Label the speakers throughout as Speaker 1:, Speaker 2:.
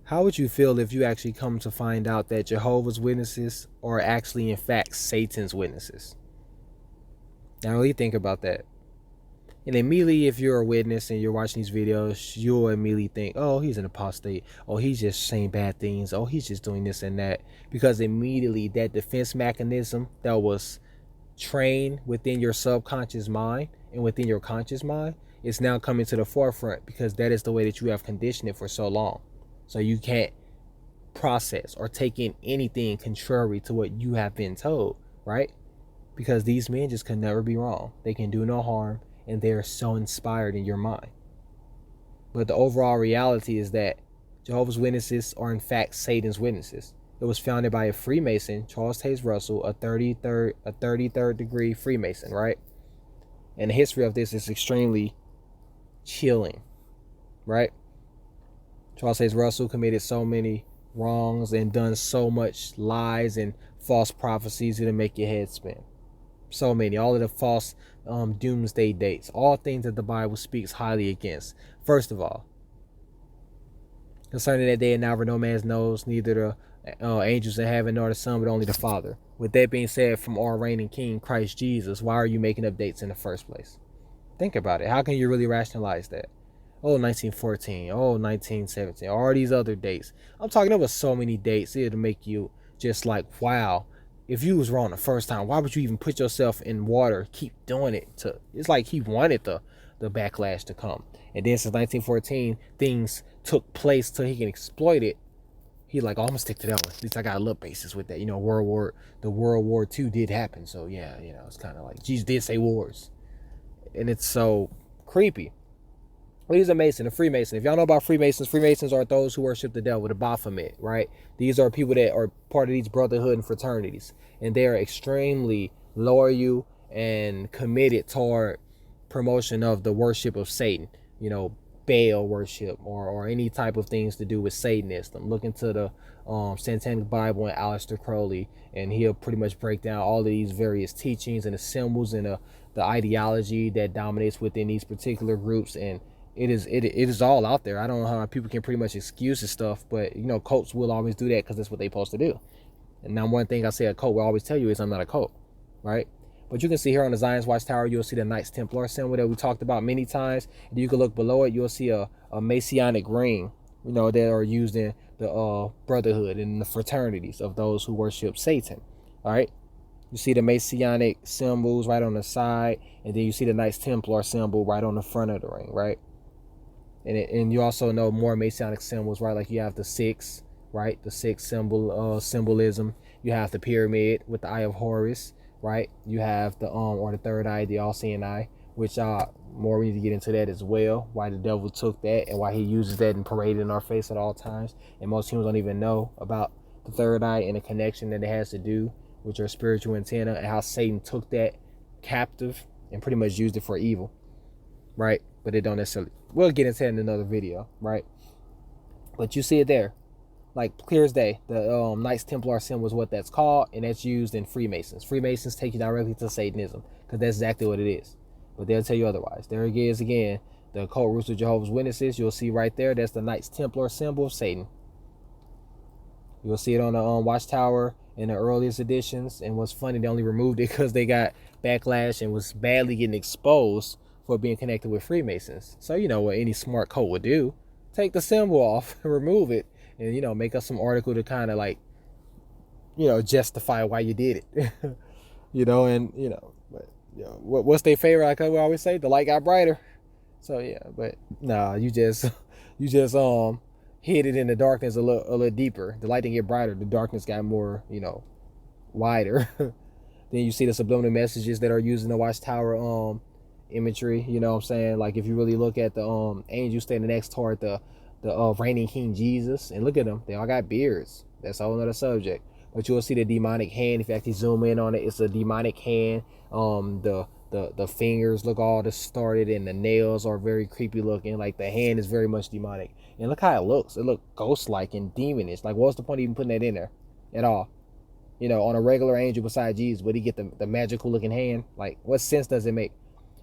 Speaker 1: How would you feel if you actually come to find out that Jehovah's Witnesses are actually, in fact, Satan's witnesses? Now, really think about that. And immediately, if you're a witness and you're watching these videos, you'll immediately think, oh, he's an apostate. Oh, he's just saying bad things. Oh, he's just doing this and that. Because immediately that defense mechanism that was trained within your subconscious mind and within your conscious mind is now coming to the forefront, because that is the way that you have conditioned it for so long. So you can't process or take in anything contrary to what you have been told, right? Because these men just can never be wrong. They can do no harm, and they are so inspired in your mind. But the overall reality is that Jehovah's Witnesses are in fact Satan's witnesses. It was founded by a Freemason, Charles Taze Russell, a 33rd degree Freemason, right? And the history of this is extremely chilling, right? Charles Taze Russell committed so many wrongs and done so much lies and false prophecies to make your head spin. So many, all of the false doomsday dates, all things that the Bible speaks highly against. First of all, concerning that day and hour, no man knows, neither the angels in heaven nor the Son, but only the Father. With that being said, from our reigning King, Christ Jesus, why are you making up dates in the first place? Think about it. How can you really rationalize that? Oh, 1914. Oh, 1917. All these other dates. I'm talking about so many dates. It'll make you just like, wow. If you was wrong the first time, why would you even put yourself in water? Keep doing it. It's like he wanted the backlash to come. And then since 1914, things took place till he can exploit it. He like, oh, I'm gonna stick to that one. At least I got a little basis with that. You know, World War II did happen. So yeah, it's kind of like Jesus did say wars. And it's so creepy. Well, he's a Mason, a Freemason. If y'all know about Freemasons, Freemasons are those who worship the devil, the Baphomet, right? These are people that are part of these brotherhood and fraternities. And they are extremely loyal and committed toward promotion of the worship of Satan. Baal worship or any type of things to do with Satanism. Look into the Satanic Bible and Aleister Crowley, and he'll pretty much break down all of these various teachings and the symbols and the ideology that dominates within these particular groups. And it is all out there. I don't know how people can pretty much excuse this stuff, but cults will always do that because that's what they're supposed to do. And now one thing I say a cult will always tell you is I'm not a cult, right? But you can see here on the Zion's Watchtower, you'll see the Knights Templar symbol that we talked about many times. And you can look below it, you'll see a Masonic ring, that are used in the brotherhood and the fraternities of those who worship Satan, all right? You see the Masonic symbols right on the side, and then you see the Knights Templar symbol right on the front of the ring, right? And you also know more Masonic symbols, right? Like you have the six, right? The six symbolism. You have the pyramid with the Eye of Horus, right? You have the or the third eye, the all-seeing eye, which more we need to get into that as well. Why the devil took that and why he uses that and paraded in our face at all times. And most humans don't even know about the third eye and the connection that it has to do with your spiritual antenna, and how Satan took that captive and pretty much used it for evil, right? But it don't necessarily. We'll get into that in another video, right? But you see it there, like clear as day. The Knights Templar symbol is what that's called, and that's used in Freemasons. Freemasons take you directly to Satanism because that's exactly what it is. But they'll tell you otherwise. There it is again. The occult roots of Jehovah's Witnesses. You'll see right there. That's the Knights Templar symbol of Satan. You'll see it on the Watchtower in the earliest editions. And what's funny, they only removed it because they got backlash and was badly getting exposed for being connected with Freemasons. So you know what any smart cult would do: take the symbol off and remove it, and make up some article to kind of like justify why you did it. But what's their favorite? Like I always say, the light got brighter. So yeah, but nah, you just hid it in the darkness a little deeper. The light didn't get brighter, the darkness got more wider. Then you see the subliminal messages that are used in the Watchtower imagery. You know what I'm saying? Like if you really look at the angel standing next toward the reigning King Jesus, and look at them, they all got beards. That's a whole nother subject. But you'll see the demonic hand. If you actually zoom in on it, it's a demonic hand. The fingers look all distorted, and the nails are very creepy looking. Like the hand is very much demonic. And look how it looks. It looks ghost-like and demonish. Like what's the point of even putting that in there at all? On a regular angel beside Jesus, would he get the magical looking hand? Like what sense does it make?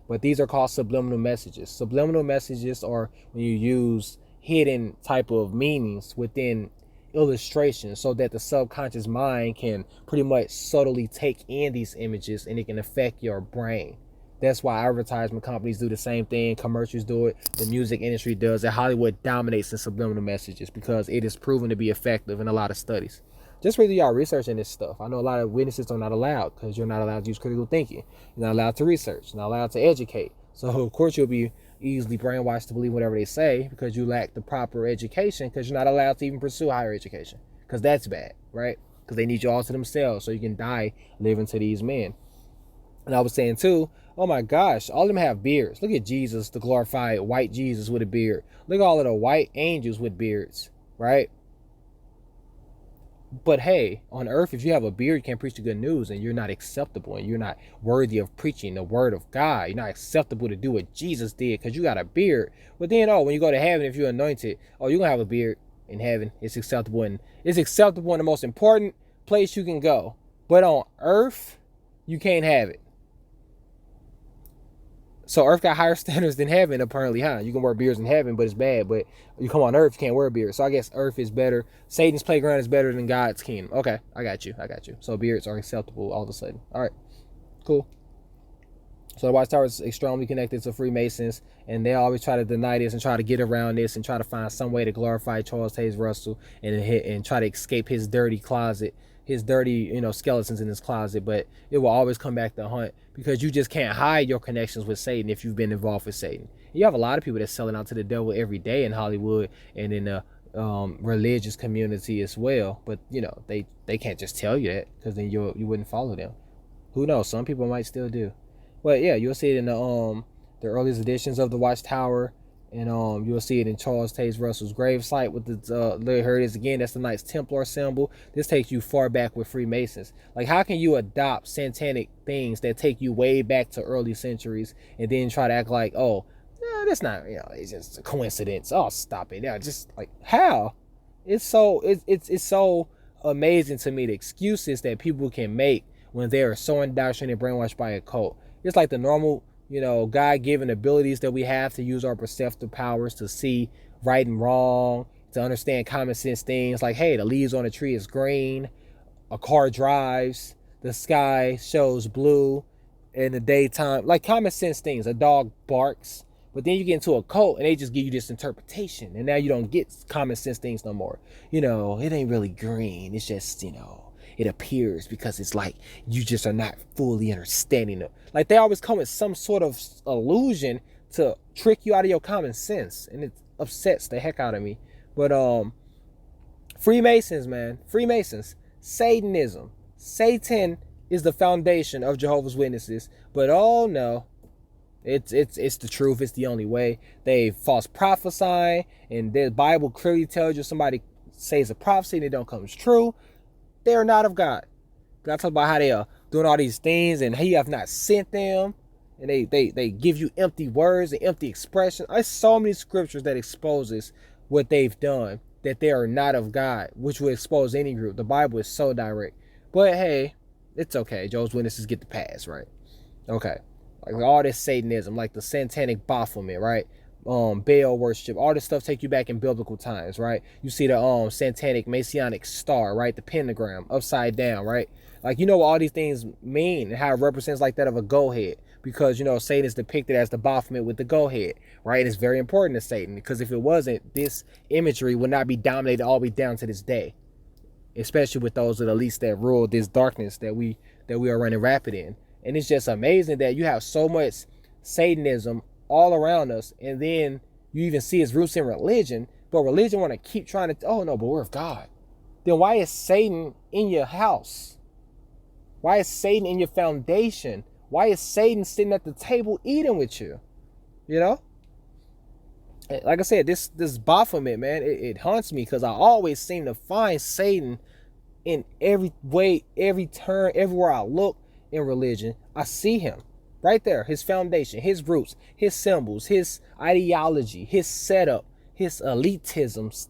Speaker 1: But these are called subliminal messages. Subliminal messages are when you use hidden type of meanings within illustrations, so that the subconscious mind can pretty much subtly take in these images and it can affect your brain. That's why advertisement companies do the same thing, commercials do it, the music industry does it. Hollywood dominates in subliminal messages because it is proven to be effective in a lot of studies. Just really y'all researching this stuff. I know a lot of witnesses are not allowed because you're not allowed to use critical thinking. You're not allowed to research. You're not allowed to educate. So of course you'll be easily brainwashed to believe whatever they say because you lack the proper education, because you're not allowed to even pursue higher education, because that's bad, right? Because they need you all to themselves so you can die living to these men. And I was saying too, oh my gosh, all of them have beards. Look at Jesus, the glorified white Jesus with a beard. Look at all of the white angels with beards, right? But hey, on earth, if you have a beard, you can't preach the good news, and you're not acceptable, and you're not worthy of preaching the word of God. You're not acceptable to do what Jesus did because you got a beard. But then, when you go to heaven, if you're anointed, you're going to have a beard in heaven. It's acceptable, and it's acceptable in the most important place you can go. But on earth, you can't have it. So earth got higher standards than heaven, apparently, huh? You can wear beards in heaven, but it's bad. But you come on earth, you can't wear a beard. So I guess earth is better. Satan's playground is better than God's kingdom. Okay, I got you. So beards are acceptable all of a sudden. All right, cool. So the Watchtower is extremely connected to Freemasons, and they always try to deny this and try to get around this and try to find some way to glorify Charles Taze Russell and try to escape his dirty closet, his dirty, skeletons in his closet. But it will always come back to hunt, because you just can't hide your connections with Satan if you've been involved with Satan. You have a lot of people that's selling out to the devil every day in Hollywood and in the religious community as well. But they can't just tell you that, because then you wouldn't follow them. Who knows? Some people might still do. But yeah, you'll see it in the earliest editions of the Watchtower, and you'll see it in Charles Taze Russell's gravesite with the here it is again. That's the Knights Templar symbol. This takes you far back with Freemasons. Like, how can you adopt satanic things that take you way back to early centuries and then try to act like, that's not, it's just a coincidence. Oh, stop it. Yeah, just like, how? It's so amazing to me, the excuses that people can make when they are so indoctrinated and brainwashed by a cult. It's like the normal, God-given abilities that we have to use our perceptive powers to see right and wrong, to understand common sense things like, hey, the leaves on a tree is green, a car drives, the sky shows blue in the daytime, like common sense things. A dog barks, but then you get into a cult and they just give you this interpretation, and now you don't get common sense things no more. It ain't really green. It's just, it appears, because it's like you just are not fully understanding it. Like, they always come with some sort of illusion to trick you out of your common sense, and it upsets the heck out of me. But Freemasons, man, Satanism. Satan is the foundation of Jehovah's Witnesses. But no, it's the truth. It's the only way. They false prophesying, and the Bible clearly tells you somebody says a prophecy and it don't come true. They are not of God. God talks about how they are doing all these things and He have not sent them. And they give you empty words and empty expressions. There's so many scriptures that exposes what they've done, that they are not of God, which would expose any group. The Bible is so direct. But hey, it's okay. Jehovah's Witnesses get the pass, right? Okay. Like all this Satanism, like the satanic Baphomet, right? Baal worship, all this stuff take you back in biblical times, right? You see the satanic Messianic star, right? The pentagram upside down, right? Like, what all these things mean and how it represents like that of a goat head, because Satan is depicted as the Baphomet with the goat head, right? And it's very important to Satan, because if it wasn't, this imagery would not be dominated all the way down to this day, especially with those of the elites that rule this darkness that we are running rapid in. And it's just amazing that you have so much Satanism all around us, and then you even see its roots in religion, but religion want to keep trying to, but we're of God. Then why is Satan in your house? Why is Satan in your foundation? Why is Satan sitting at the table eating with you? Like I said, this Baphomet, man, it haunts me, because I always seem to find Satan in every way, every turn, everywhere I look in religion. I see him. Right there, his foundation, his roots, his symbols, his ideology, his setup, his elitism,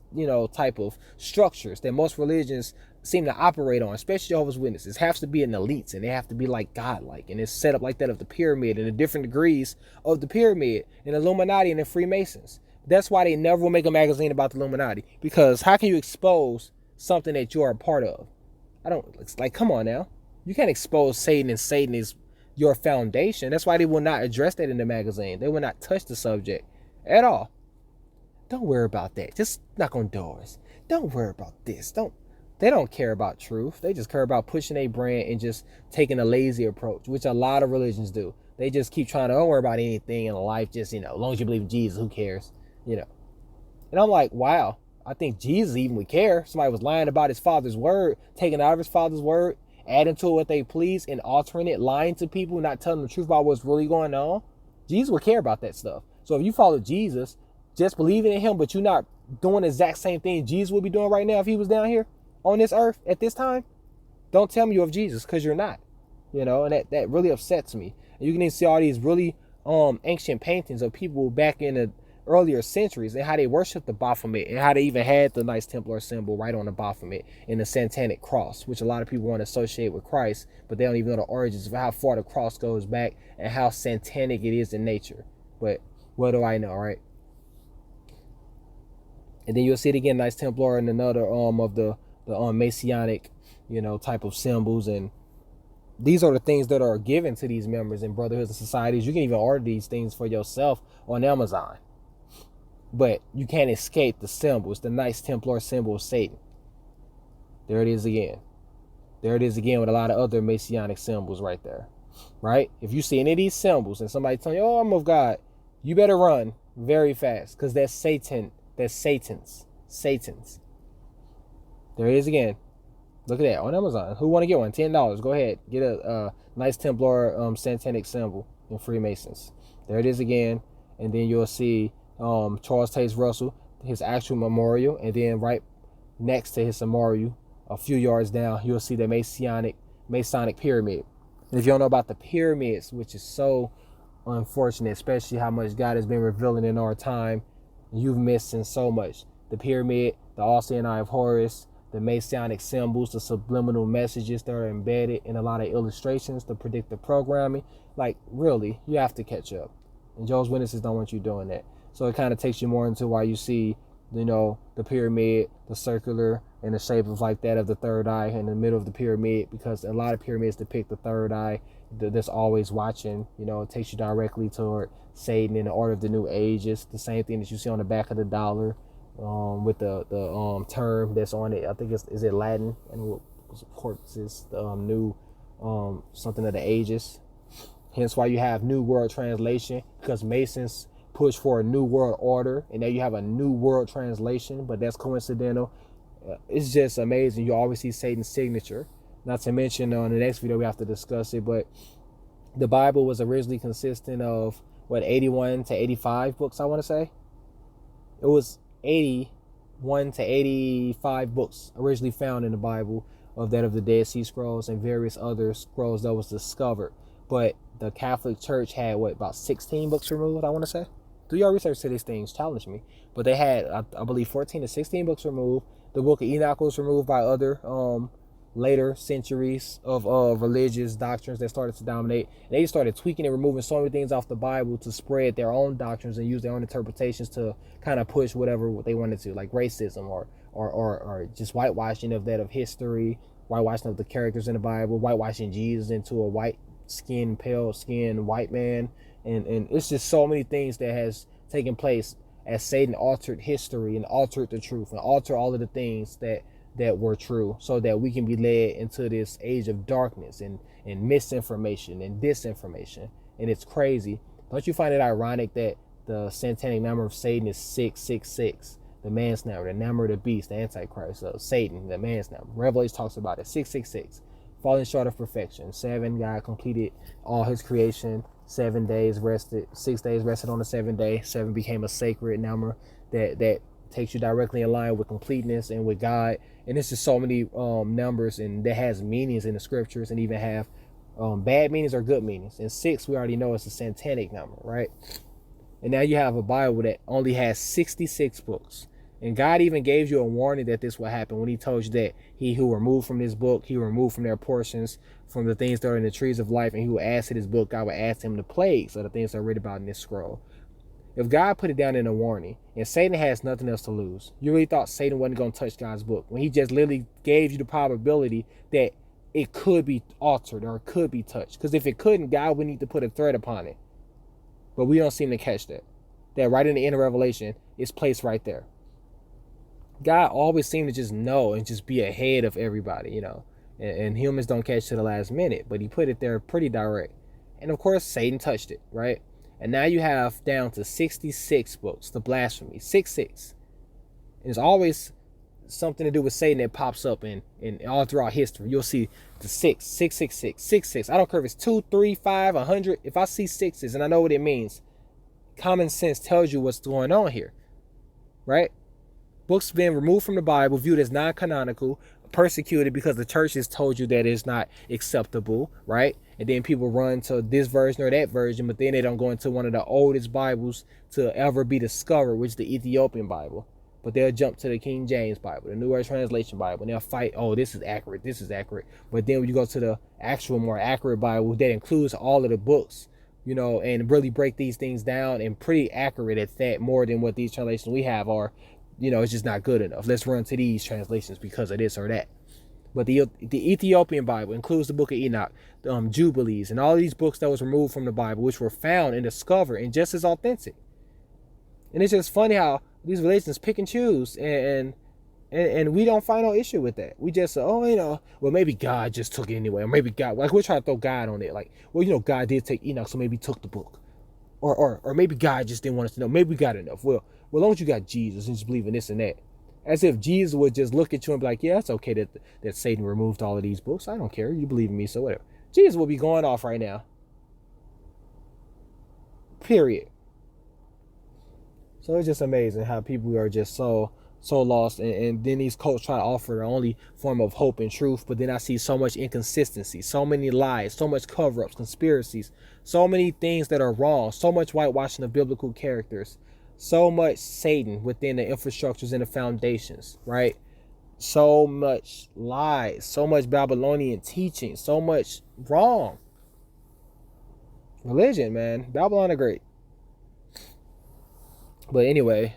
Speaker 1: type of structures that most religions seem to operate on, especially Jehovah's Witnesses. It has to be an elites, and they have to be like godlike, and it's set up like that of the pyramid and the different degrees of the pyramid, and Illuminati and the Freemasons. That's why they never will make a magazine about the Illuminati. Because how can you expose something that you are a part of? I don't, it's like, come on now. You can't expose Satan, and Satan is your foundation. That's why they will not address that in the magazine. They will not touch the subject at all. Don't worry about that. Just knock on doors. Don't worry about this. They don't care about truth. They just care about pushing a brand and just taking a lazy approach, which a lot of religions do. They just keep trying to, don't worry about anything in life. Just, as long as you believe in Jesus, who cares? And I'm like, wow, I think Jesus even would care. Somebody was lying about his father's word, taking out of his father's word, adding to it what they please, and altering it, lying to people, not telling the truth about what's really going on. Jesus would care about that stuff. So if you follow Jesus, just believing in him, but you're not doing the exact same thing Jesus would be doing right now if he was down here on this earth at this time, don't tell me you're of Jesus, because you're not. And that really upsets me. And you can even see all these really ancient paintings of people back in the earlier centuries and how they worshiped the Baphomet, and how they even had the Knights Templar symbol right on the Baphomet and the satanic cross, which a lot of people want to associate with Christ, but they don't even know the origins of how far the cross goes back and how satanic it is in nature. But what do I know, right? And then you'll see it again, Knights Templar and another of the Masonic, type of symbols. And these are the things that are given to these members in brotherhoods and societies. You can even order these things for yourself on Amazon. But you can't escape the symbols, the Knights Templar symbol of Satan. There it is again. There it is again with a lot of other Masonic symbols right there. Right? If you see any of these symbols and somebody telling you, oh, I'm of God, you better run very fast, because that's Satan. That's Satan's. There it is again. Look at that on Amazon. Who want to get one? $10. Go ahead. Get a Knights Templar satanic symbol in Freemasons. There it is again. And then you'll see Charles Taze Russell, his actual memorial. And then right next to his memorial, a few yards down, you'll see the Masonic pyramid. And if you don't know about the pyramids, which is so unfortunate, especially how much God has been revealing in our time, you've missing so much. The pyramid, the All-Seeing Eye of Horus, the Masonic symbols, the subliminal messages that are embedded in a lot of illustrations, the predictive programming. Like, really, you have to catch up. And Jehovah's Witnesses don't want you doing that. So it kind of takes you more into why you see, the pyramid, the circular, and the shape of like that of the third eye in the middle of the pyramid, because a lot of pyramids depict the third eye that's always watching. It takes you directly toward Satan in the order of the New Ages. The same thing that you see on the back of the dollar, with the term that's on it. I think is it Latin, and corpses the new something of the ages. Hence why you have New World Translation, because Masons push for a New World Order, and now you have a New World Translation, but that's coincidental. It's just amazing. You always see Satan's signature. Not to mention, on the next video we have to discuss it, but the Bible was originally consisting of 81 to 85 books, I want to say. It was 81 to 85 books originally found in the Bible, of the Dead Sea Scrolls and various other scrolls that was discovered. But the Catholic Church had about 16 books removed, I want to say. Do your research to these things, challenge me. But they had, I believe, 14 to 16 books removed. The Book of Enoch was removed by other later centuries of religious doctrines that started to dominate. And they started tweaking and removing so many things off the Bible to spread their own doctrines and use their own interpretations to kind of push whatever they wanted to, like racism or just whitewashing of history, whitewashing of the characters in the Bible, whitewashing Jesus into a pale skinned white man. And it's just so many things that has taken place as Satan altered history and altered the truth and altered all of the things that were true, so that we can be led into this age of darkness and misinformation and disinformation. And it's crazy. Don't you find it ironic that the satanic number of Satan is 666? The man's number, the number of the beast, the Antichrist, Satan, the man's number. Revelation talks about it, 666. Falling short of perfection. 7, God completed all his creation. 7 days rested, 6 days rested on the 7th day. 7 became a sacred number that takes you directly in line with completeness and with God. And it's just so many numbers, and that has meanings in the scriptures, and even have bad meanings or good meanings. And 6, we already know, it's a satanic number, right? And now you have a Bible that only has 66 books. And God even gave you a warning that this will happen when he told you that he who removed from this book, he removed from their portions from the things that are in the trees of life, and he will add to this book, God will add to him the plagues of the things that are written about in this scroll. If God put it down in a warning and Satan has nothing else to lose, you really thought Satan wasn't going to touch God's book when he just literally gave you the probability that it could be altered or it could be touched? Because if it couldn't, God would need to put a threat upon it. But we don't seem to catch that. That right in the end of Revelation is placed right there. God always seemed to just know and just be ahead of everybody, you know. And humans don't catch to the last minute, but he put it there pretty direct. And of course, Satan touched it, right? And now you have down to 66 books, the blasphemy, 66. And it's always something to do with Satan that pops up in all throughout history. You'll see the 666. I don't care if it's 2, 3, 5, 100. If I see sixes and I know what it means, common sense tells you what's going on here, right? Books being removed from the Bible, viewed as non-canonical, persecuted because the church has told you that it's not acceptable, right? And then people run to this version or that version, but then they don't go into one of the oldest Bibles to ever be discovered, which is the Ethiopian Bible. But they'll jump to the King James Bible, the New World Translation Bible, and they'll fight, oh, this is accurate, this is accurate. But then when you go to the actual more accurate Bible that includes all of the books, you know, and really break these things down and pretty accurate at that, more than what these translations we have are, you know, it's just not good enough. Let's run to these translations because of this or that. But the Ethiopian Bible includes the book of Enoch, Jubilees, and all of these books that was removed from the Bible, which were found and discovered and just as authentic. And it's just funny how these religions pick and choose, and we don't find no issue with that. We just say, oh, you know, well, maybe God just took it anyway, or maybe God, like we're trying to throw God on it, like, well, you know, God did take Enoch, so maybe he took the book, or maybe God just didn't want us to know. Maybe we got enough. Well, as long as you got Jesus and just believe in this and that. As if Jesus would just look at you and be like, yeah, it's okay that Satan removed all of these books. I don't care. You believe in me, so whatever. Jesus will be going off right now. Period. So it's just amazing how people are just so lost. And then these cults try to offer their only form of hope and truth. But then I see so much inconsistency, so many lies, so much cover-ups, conspiracies, so many things that are wrong, so much whitewashing of biblical characters. So much Satan within the infrastructures and the foundations, right? So much lies, so much Babylonian teaching, so much wrong. Religion, man. Babylon the Great. But anyway,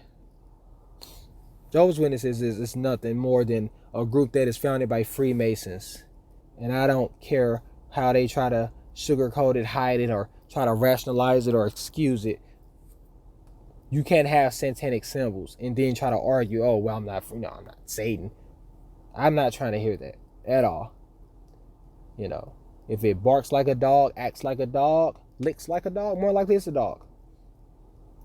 Speaker 1: Jehovah's Witnesses is nothing more than a group that is founded by Freemasons. And I don't care how they try to sugarcoat it, hide it, or try to rationalize it or excuse it. You can't have satanic symbols and then try to argue, oh, well, I'm not Satan. I'm not trying to hear that at all. You know, if it barks like a dog, acts like a dog, licks like a dog, more likely it's a dog.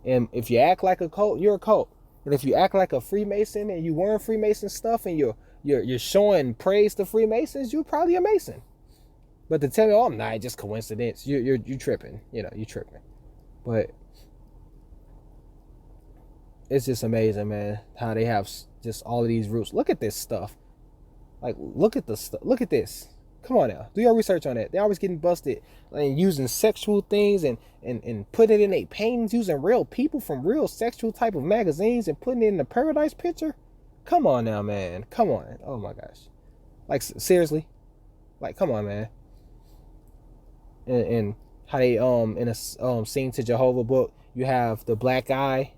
Speaker 1: And if you act like a cult, you're a cult. And if you act like a Freemason and you wearing Freemason stuff and you're showing praise to Freemasons, you're probably a Mason. But to tell me, oh, I'm not, just coincidence, you're tripping. You know, you're tripping. But it's just amazing, man, how they have just all of these roots. Look at this stuff. Like, look at the stuff. Look at this. Come on now. Do your research on that. They're always getting busted and using sexual things and putting it in their paintings, using real people from real sexual type of magazines and putting it in the paradise picture. Come on now, man. Come on. Oh, my gosh. Like, seriously? Like, come on, man. And how they, in a Sing to Jehovah book, you have the black eye.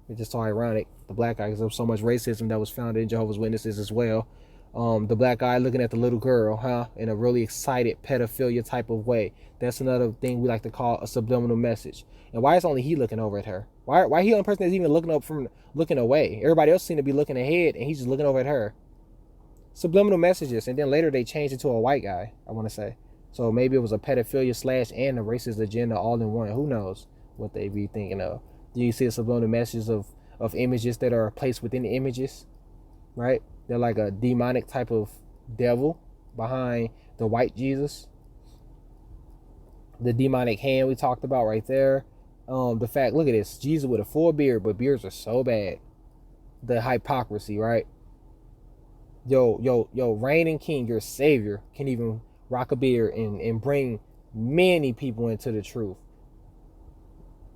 Speaker 1: It's just so ironic, the black eye, because there was so much racism that was found in Jehovah's Witnesses as well. The black eye looking at the little girl, in a really excited pedophilia type of way. That's another thing we like to call a subliminal message. And why is only he looking over at her? Why he the only person that's even looking away? Everybody else seem to be looking ahead, and he's just looking over at her. Subliminal messages, and then later they changed it to a white guy, I want to say. So maybe it was a pedophilia / and a racist agenda all in one. Who knows what they be thinking of? Do you see the subliminal messages of images that are placed within the images, right? They're like a demonic type of devil behind the white Jesus. The demonic hand we talked about right there. The fact, look at this, Jesus with a full beard, but beards are so bad. The hypocrisy, right? Yo, reigning king, your savior, can even rock a beard and bring many people into the truth.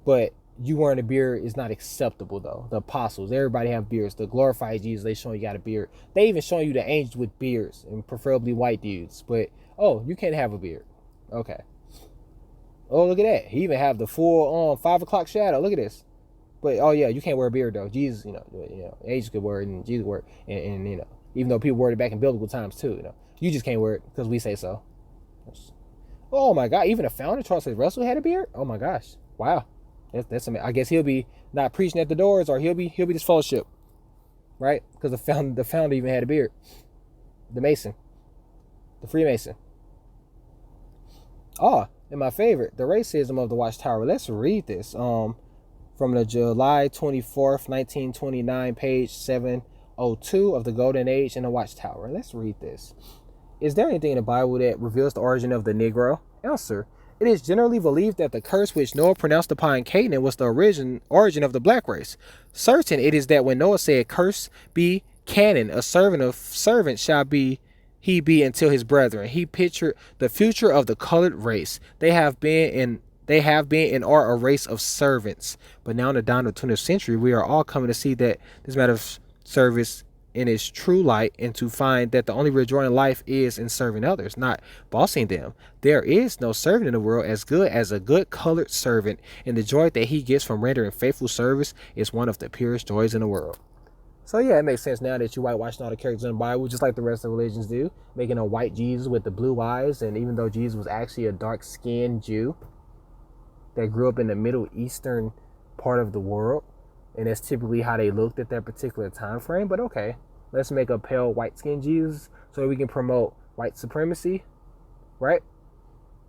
Speaker 1: But you wearing a beard is not acceptable, though. The apostles, everybody have beards. The glorified Jesus, they showing you got a beard. They even showing you the angels with beards, and preferably white dudes. But, oh, you can't have a beard. Okay. Oh, look at that. He even have the full 5 o'clock shadow. Look at this. But oh yeah, you can't wear a beard though. Jesus, angels could wear it and Jesus wear it, and even though people wore it back in biblical times too, you just can't wear it because we say so. Oh my God, even the founder Charles Russell had a beard. Oh my gosh, wow, that's amazing. I guess he'll be not preaching at the doors, or he'll be this fellowship, right? Because the founder even had a beard. The Mason, the Freemason. Oh, and my favorite, the racism of the Watchtower. Let's read this. From the July 24th, 1929, page 702 of the Golden Age in the Watchtower. Let's read this. Is there anything in the Bible that reveals the origin of the Negro? Answer. It is generally believed that the curse which Noah pronounced upon Canaan was the origin of the black race. Certain it is that when Noah said, "Curse be Canaan, a servant of servants shall be he be until his brethren," he pictured the future of the colored race. They have been and are a race of servants. But now in the dawn of the 20th century, we are all coming to see that this matter of service in its true light, and to find that the only real joy in life is in serving others, not bossing them. There is no servant in the world as good as a good colored servant, and the joy that he gets from rendering faithful service is one of the purest joys in the world. So yeah, it makes sense now that you whitewashing all the characters in the Bible, just like the rest of the religions do, making a white Jesus with the blue eyes, and even though Jesus was actually a dark-skinned Jew that grew up in the Middle Eastern part of the world, and that's typically how they looked at that particular time frame. But okay, let's make a pale white-skinned Jesus so that we can promote white supremacy, right?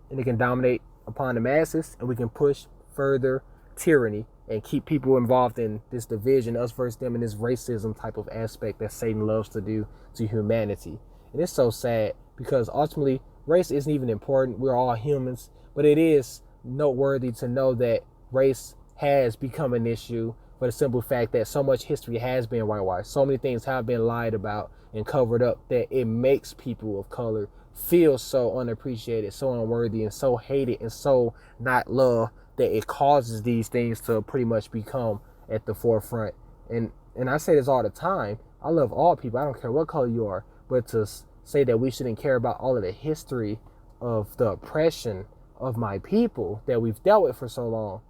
Speaker 1: And it can dominate upon the masses, and we can push further tyranny and keep people involved in this division, us versus them, and this racism type of aspect that Satan loves to do to humanity. And it's so sad because ultimately race isn't even important. We're all humans, but it is noteworthy to know that race has become an issue for the simple fact that so much history has been whitewashed. So many things have been lied about and covered up that it makes people of color feel so unappreciated, so unworthy, and so hated, and so not loved, that it causes these things to pretty much become at the forefront. And I say this all the time. I love all people. I don't care what color you are. But to say that we shouldn't care about all of the history of the oppression of my people that we've dealt with for so long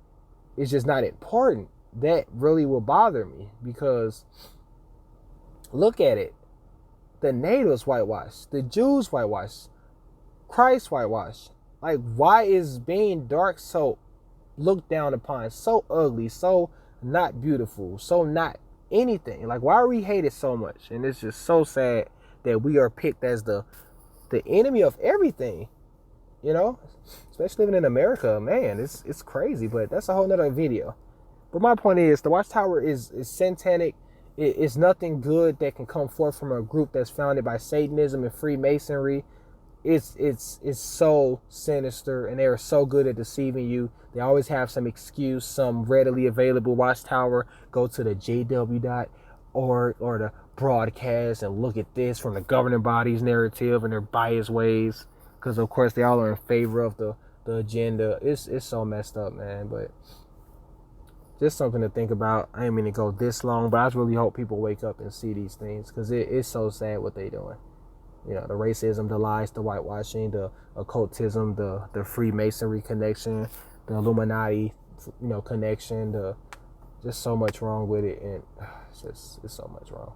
Speaker 1: is just not important. That really will bother me, because look at it. The natives whitewashed, the Jews whitewashed, Christ whitewashed. Like, why is being dark so looked down upon, so ugly, so not beautiful, so not anything? Like, why are we hated so much? And it's just so sad that we are picked as the enemy of everything, especially living in America. Man, it's crazy, but that's a whole nother video. But my point is, the Watchtower is satanic. It's nothing good that can come forth from a group that's founded by Satanism and Freemasonry. It's so sinister, and they're so good at deceiving you. They always have some excuse, some readily available Watchtower. Go to the jw.org or the broadcast and look at this from the governing body's narrative and their biased ways, because of course they all are in favor of the agenda. It's so messed up, man. But just something to think about. I ain't mean to go this long, but I just really hope people wake up and see these things, because it's so sad what they doing. The racism, the lies, the whitewashing, the occultism, the Freemasonry connection, the Illuminati, connection, just so much wrong with it, and it's so much wrong.